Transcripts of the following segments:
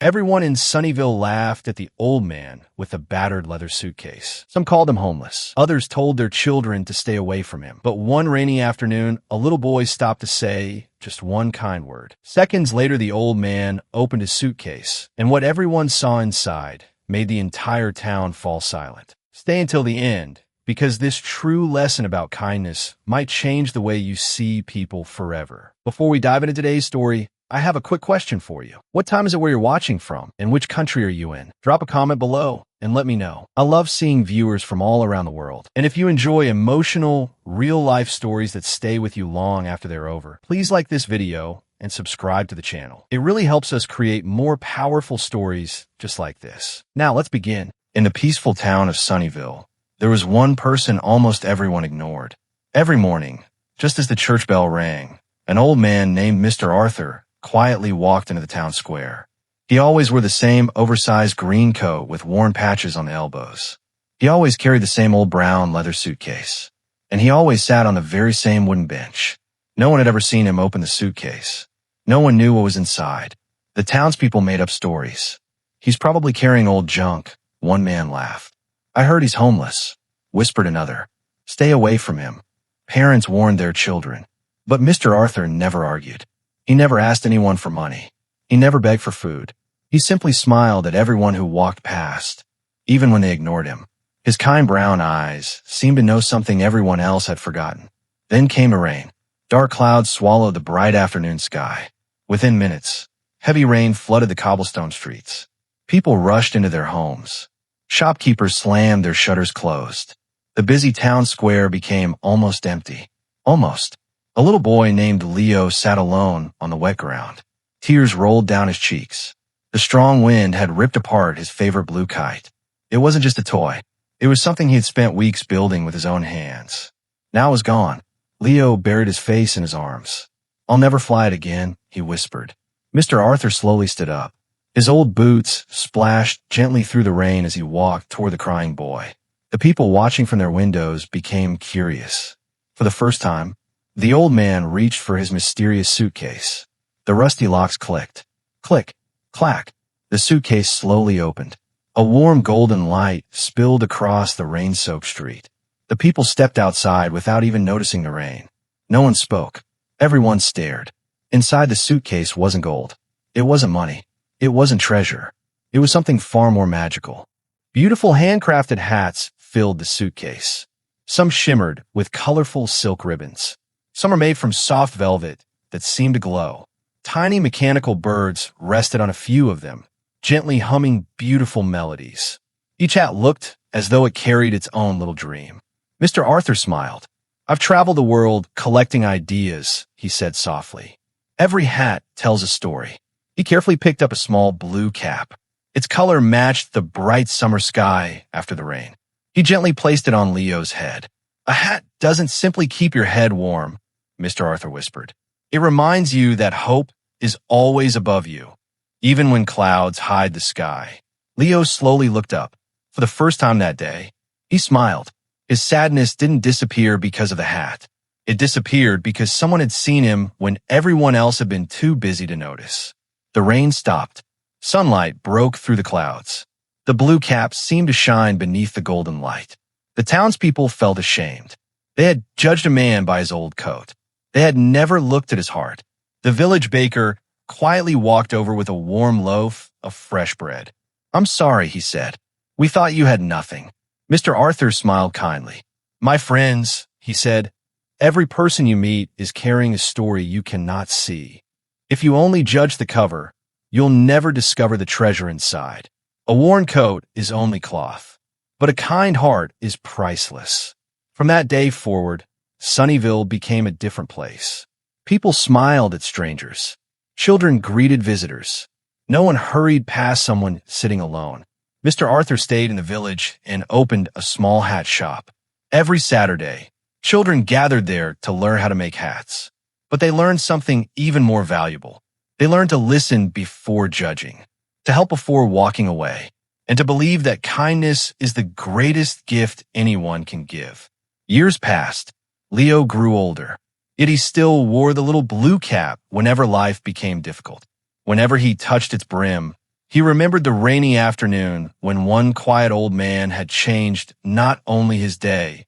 Everyone in Sunnyvale laughed at the old man with a battered leather suitcase. Some called him homeless. Others told their children to stay away from him. But one rainy afternoon, a little boy stopped to say just one kind word. Seconds later, the old man opened his suitcase, and what everyone saw inside made the entire town fall silent. Stay until the end, because this true lesson about kindness might change the way you see people forever. Before we dive into today's story, I have a quick question for you. What time is it where you're watching from, and which country are you in? Drop a comment below and let me know. I love seeing viewers from all around the world. And if you enjoy emotional, real-life stories that stay with you long after they're over, please like this video and subscribe to the channel. It really helps us create more powerful stories just like this. Now, let's begin. In the peaceful town of Sunnyvale, there was one person almost everyone ignored. Every morning, just as the church bell rang, an old man named Mr. Arthur quietly walked into the town square. He always wore the same oversized green coat with worn patches on the elbows. He always carried the same old brown leather suitcase. And he always sat on the very same wooden bench. No one had ever seen him open the suitcase. No one knew what was inside. The townspeople made up stories. "He's probably carrying old junk," one man laughed. "I heard he's homeless," whispered another. "Stay away from him." Parents warned their children. But Mr. Arthur never argued. He never asked anyone for money. He never begged for food. He simply smiled at everyone who walked past, even when they ignored him. His kind brown eyes seemed to know something everyone else had forgotten. Then came the rain. Dark clouds swallowed the bright afternoon sky. Within minutes, heavy rain flooded the cobblestone streets. People rushed into their homes. Shopkeepers slammed their shutters closed. The busy town square became almost empty. Almost. A little boy named Leo sat alone on the wet ground. Tears rolled down his cheeks. The strong wind had ripped apart his favorite blue kite. It wasn't just a toy. It was something he had spent weeks building with his own hands. Now it was gone. Leo buried his face in his arms. "I'll never fly it again," he whispered. Mr. Arthur slowly stood up. His old boots splashed gently through the rain as he walked toward the crying boy. The people watching from their windows became curious. For the first time, the old man reached for his mysterious suitcase. The rusty locks clicked. Click, clack. The suitcase slowly opened. A warm golden light spilled across the rain-soaked street. The people stepped outside without even noticing the rain. No one spoke. Everyone stared. Inside the suitcase wasn't gold. It wasn't money. It wasn't treasure. It was something far more magical. Beautiful handcrafted hats filled the suitcase. Some shimmered with colorful silk ribbons. Some are made from soft velvet that seemed to glow. Tiny mechanical birds rested on a few of them, gently humming beautiful melodies. Each hat looked as though it carried its own little dream. Mr. Arthur smiled. "I've traveled the world collecting ideas," he said softly. "Every hat tells a story." He carefully picked up a small blue cap. Its color matched the bright summer sky after the rain. He gently placed it on Leo's head. "A hat doesn't simply keep your head warm," Mr. Arthur whispered. "It reminds you that hope is always above you, even when clouds hide the sky." Leo slowly looked up. For the first time that day, he smiled. His sadness didn't disappear because of the hat. It disappeared because someone had seen him when everyone else had been too busy to notice. The rain stopped. Sunlight broke through the clouds. The blue cap seemed to shine beneath the golden light. The townspeople felt ashamed. They had judged a man by his old coat. They had never looked at his heart. The village baker quietly walked over with a warm loaf of fresh bread. "I'm sorry," he said. "We thought you had nothing." Mr. Arthur smiled kindly. "My friends," he said, "every person you meet is carrying a story you cannot see. If you only judge the cover, you'll never discover the treasure inside. A worn coat is only cloth, but a kind heart is priceless." From that day forward, Sunnyvale became a different place. People smiled at strangers. Children greeted visitors. No one hurried past someone sitting alone. Mr. Arthur stayed in the village and opened a small hat shop. Every Saturday, children gathered there to learn how to make hats. But they learned something even more valuable. They learned to listen before judging, to help before walking away, and to believe that kindness is the greatest gift anyone can give. Years passed. Leo grew older, yet he still wore the little blue cap whenever life became difficult. Whenever he touched its brim, He remembered the rainy afternoon when one quiet old man had changed not only his day,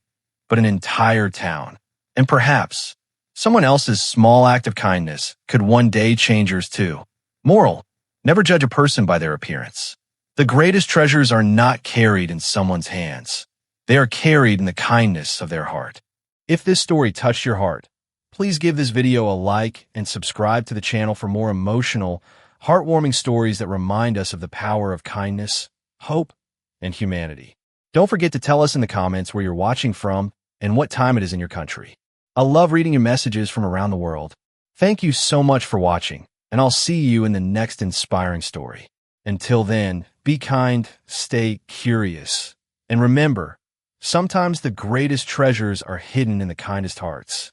but an entire town. And perhaps someone else's small act of kindness could one day change yours too. Moral: never judge a person by their appearance. The greatest treasures are not carried in someone's hands. They are carried in the kindness of their heart. If this story touched your heart, please give this video a like and subscribe to the channel for more emotional, heartwarming stories that remind us of the power of kindness, hope, and humanity. Don't forget to tell us in the comments where you're watching from and what time it is in your country. I love reading your messages from around the world. Thank you so much for watching, and I'll see you in the next inspiring story. Until then, be kind, stay curious, and remember, sometimes the greatest treasures are hidden in the kindest hearts.